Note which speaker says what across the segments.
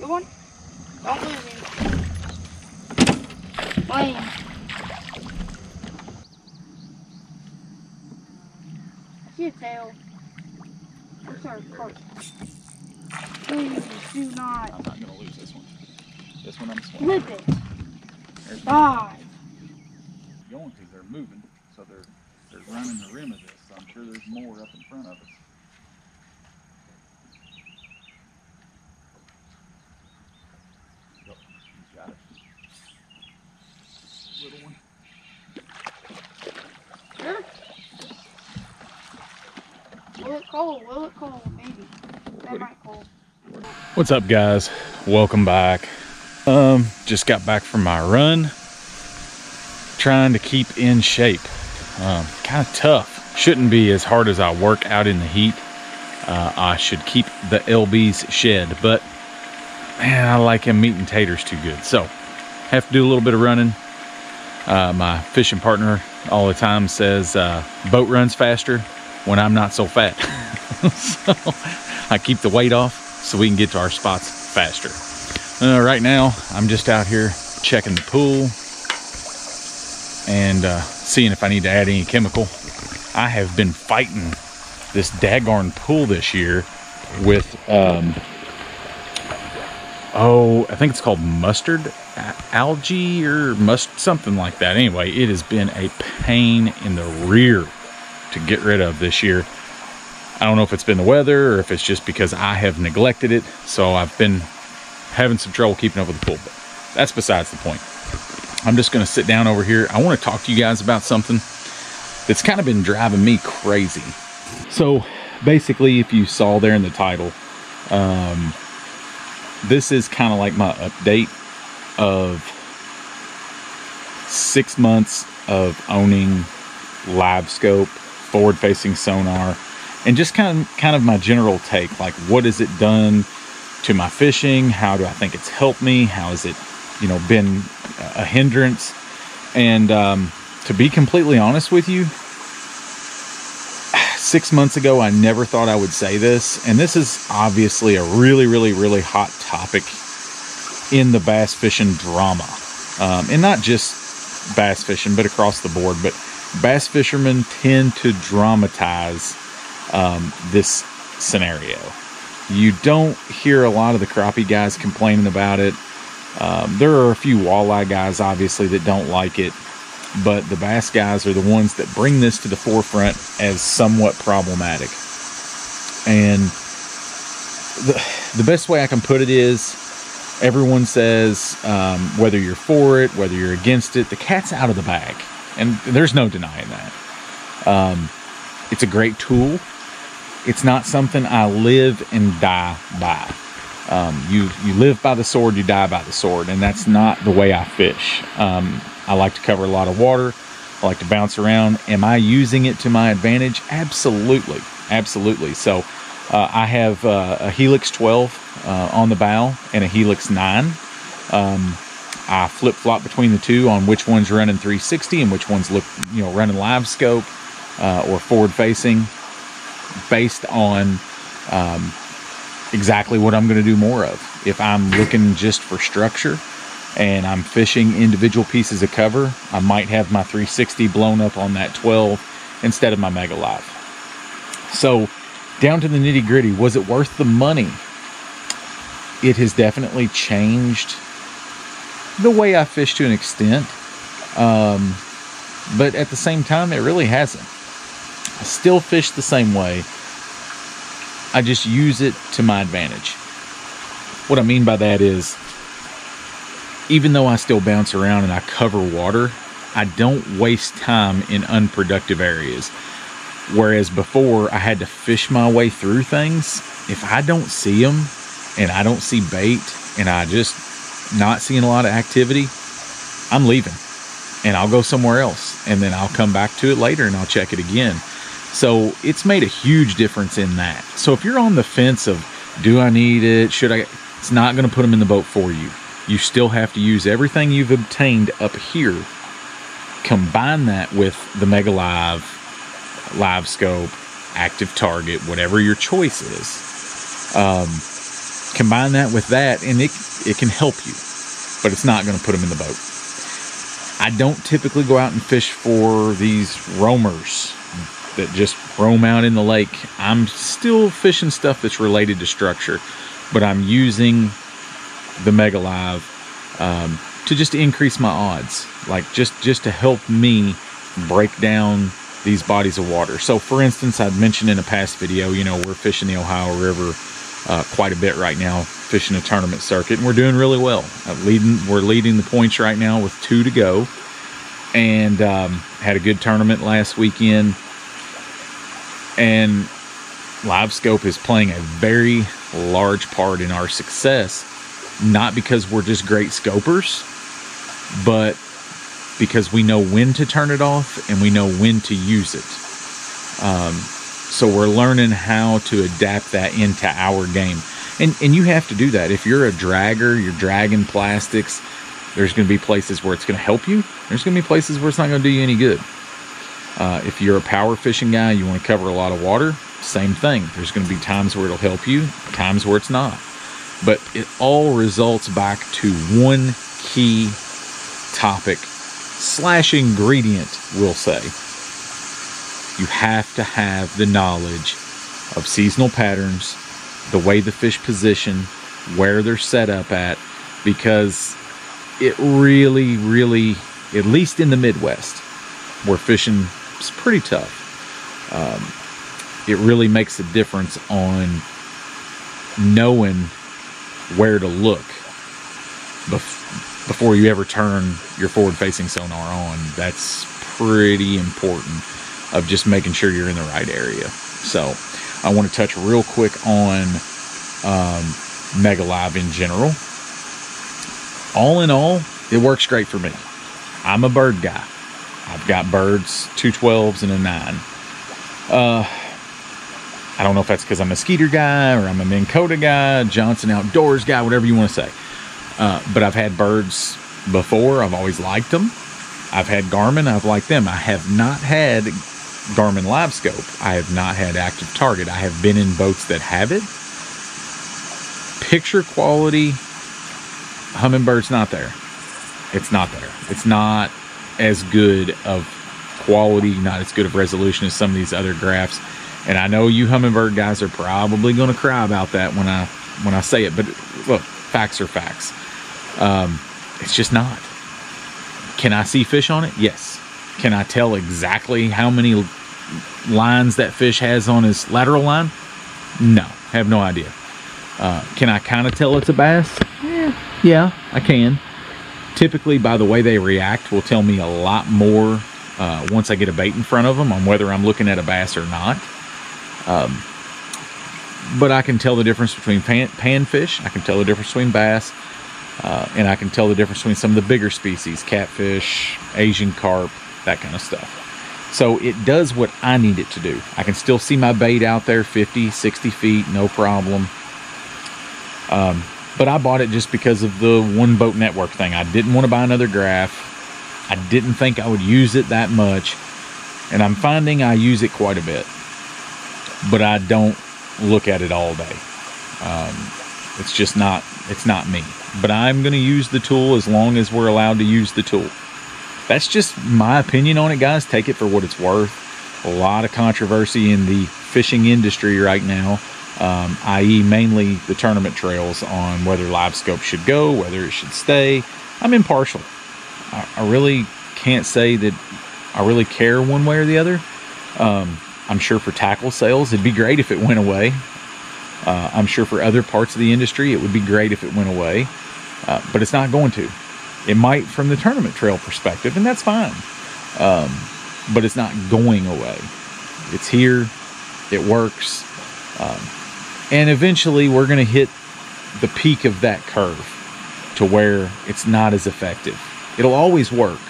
Speaker 1: Good one. Don't lose him. Lame. See a tail. Where's our cart? Please do not.
Speaker 2: I'm not going to lose this one. This one I'm swinging.
Speaker 1: Flip it. Bye.
Speaker 2: Going to, they're moving, so they're running the rim of this. So I'm sure there's more up in front of us. Yep, he's got it. Little one.
Speaker 1: Sure. Will it cold? Will it cold? Maybe. That might cold.
Speaker 2: What's up, guys? Welcome back. Just got back from my run. Trying to keep in shape. Kind of tough. Shouldn't be as hard as I work out in the heat. I should keep the LB's shed, but man, I like him meat and taters too good. So have to do a little bit of running. My fishing partner all the time says boat runs faster when I'm not so fat. So I keep the weight off so we can get to our spots faster. Right now I'm just out here checking the pool and seeing if I need to add any chemical. I have been fighting this daggone pool this year with I think it's called mustard algae or something like that. Anyway, it has been a pain in the rear to get rid of this year. I don't know if it's been the weather or if it's just because I have neglected it. So I've been having some trouble keeping up with the pool, but that's besides the point. I'm just going to sit down over here. I want to talk to you guys about something that's kind of been driving me crazy. So basically, if you saw there in the title, this is kind of like my update of 6 months of owning live scope, forward facing sonar, and just kind of my general take, like what has it done to my fishing? How do I think it's helped me? How has it, been a hindrance? And to be completely honest with you, 6 months ago, I never thought I would say this. And this is obviously a really, really, really hot topic in the bass fishing drama. And not just bass fishing, but across the board. But bass fishermen tend to dramatize this scenario. You don't hear a lot of the crappie guys complaining about it. There are a few walleye guys, obviously, that don't like it. But the bass guys are the ones that bring this to the forefront as somewhat problematic. And the best way I can put it is, everyone says, whether you're for it, whether you're against it, the cat's out of the bag. And there's no denying that. It's a great tool. It's not something I live and die by. You live by the sword, you die by the sword. And that's not the way I fish. I like to cover a lot of water. I like to bounce around. Am I using it to my advantage? Absolutely. Absolutely. So I have a Helix 12 on the bow and a Helix 9. I flip-flop between the two on which one's running 360 and which one's running live scope or forward-facing, based on exactly what I'm going to do more of. If I'm looking just for structure and I'm fishing individual pieces of cover, I might have my 360 blown up on that 12 instead of my Mega Live. So down to the nitty-gritty, was it worth the money? It has definitely changed the way I fish to an extent, but at the same time, it really hasn't. I still fish the same way. I just use it to my advantage. What I mean by that is, even though I still bounce around and I cover water, I don't waste time in unproductive areas. Whereas before, I had to fish my way through things. If I don't see them and I don't see bait and I just not seeing a lot of activity, I'm leaving and I'll go somewhere else, and then I'll come back to it later and I'll check it again. So it's made a huge difference in that. So if you're on the fence of, do I need it, should I, it's not going to put them in the boat for you. You still have to use everything you've obtained up here, combine that with the Mega Live, Live Scope, Active Target, whatever your choice is, Combine that with that, and it can help you, but it's not going to put them in the boat. I don't typically go out and fish for these roamers that just roam out in the lake. I'm still fishing stuff that's related to structure, but I'm using the Mega Live to just increase my odds, like just to help me break down these bodies of water. So for instance, I'd mentioned in a past video, you know, we're fishing the Ohio River quite a bit right now, fishing a tournament circuit, and we're doing really well. We're leading the points right now with 2 to go, and had a good tournament last weekend. And Live Scope is playing a very large part in our success, not because we're just great scopers, but because we know when to turn it off and we know when to use it. So we're learning how to adapt that into our game. And you have to do that. If you're a dragger, you're dragging plastics, there's going to be places where it's going to help you. There's going to be places where it's not going to do you any good. If you're a power fishing guy, you want to cover a lot of water, same thing. There's going to be times where it'll help you, times where it's not. But it all results back to one key topic / ingredient, we'll say. You have to have the knowledge of seasonal patterns, the way the fish position, where they're set up at, because it really, really, at least in the Midwest, where fishing is pretty tough, it really makes a difference on knowing where to look before you ever turn your forward-facing sonar on. That's pretty important, of just making sure you're in the right area. So I want to touch real quick on Mega Live in general. All in all, it works great for me. I'm a bird guy. I've got birds, 2 12s and a 9. I don't know if that's because I'm a Skeeter guy or I'm a Minn Kota guy, Johnson Outdoors guy, whatever you want to say. But I've had birds before. I've always liked them. I've had Garmin. I've liked them. I have not had Garmin Live Scope. I have not had Active Target. I have been in boats that have it. Picture quality, Hummingbird's not there. It's not there. It's not as good of quality, not as good of resolution as some of these other graphs. And I know you Humminbird guys are probably going to cry about that when I say it, but look, facts are facts. It's just not. Can I see fish on it? Yes. Can I tell exactly how many lines that fish has on his lateral line? No, have no idea. Can I kind of tell it's a bass? Yeah, I can. Typically, by the way they react, will tell me a lot more once I get a bait in front of them on whether I'm looking at a bass or not. But I can tell the difference between panfish, I can tell the difference between bass, and I can tell the difference between some of the bigger species, catfish, Asian carp, that kind of stuff. So it does what I need it to do. I can still see my bait out there 50, 60 feet, no problem. But I bought it just because of the One Boat Network thing. I didn't want to buy another graph. I didn't think I would use it that much. And I'm finding I use it quite a bit. But I don't look at it all day. It's just not, it's not me. But I'm going to use the tool as long as we're allowed to use the tool. That's just my opinion on it, guys. Take it for what it's worth. A lot of controversy in the fishing industry right now, i.e. mainly the tournament trails, on whether Live Scope should go, whether it should stay. I'm impartial. I really can't say that I really care one way or the other. I'm sure for tackle sales, it'd be great if it went away. I'm sure for other parts of the industry, it would be great if it went away. But it's not going to. It might from the tournament trail perspective, and that's fine. But it's not going away. It's here. It works. And eventually we're going to hit the peak of that curve to where it's not as effective. It'll always work,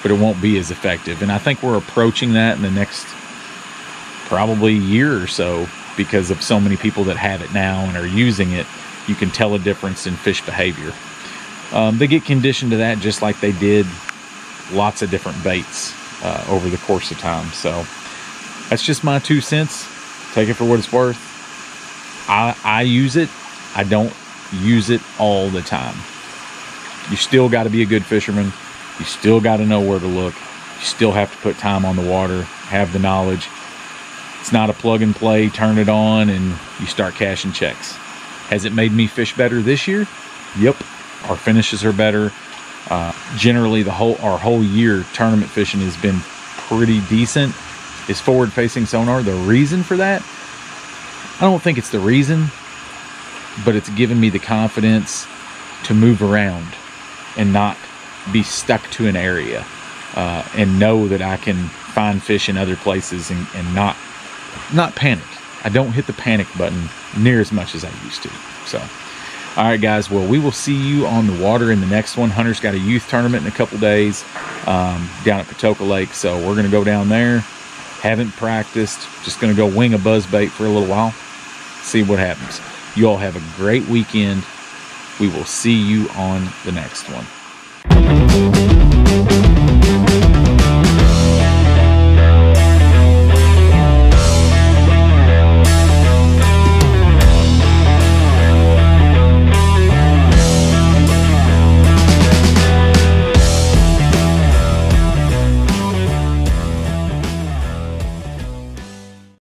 Speaker 2: but it won't be as effective. And I think we're approaching that in the next probably year or so, because of so many people that have it now and are using it. You can tell a difference in fish behavior. They get conditioned to that just like they did lots of different baits over the course of time. So that's just my 2 cents. Take it for what it's worth. I use it. I don't use it all the time. You still got to be a good fisherman. You still got to know where to look. You still have to put time on the water, have the knowledge. It's not a plug and play, turn it on, and you start cashing checks. Has it made me fish better this year? Yep. Our finishes are better. Generally, our whole year tournament fishing has been pretty decent. Is forward-facing sonar the reason for that? I don't think it's the reason, but it's given me the confidence to move around and not be stuck to an area, and know that I can find fish in other places and not panic. I don't hit the panic button near as much as I used to. So, all right, guys. Well, we will see you on the water in the next one. Hunter's got a youth tournament in a couple days down at Patoka Lake, so we're going to go down there. Haven't practiced. Just going to go wing a buzzbait for a little while. See what happens. You all have a great weekend. We will see you on the next one.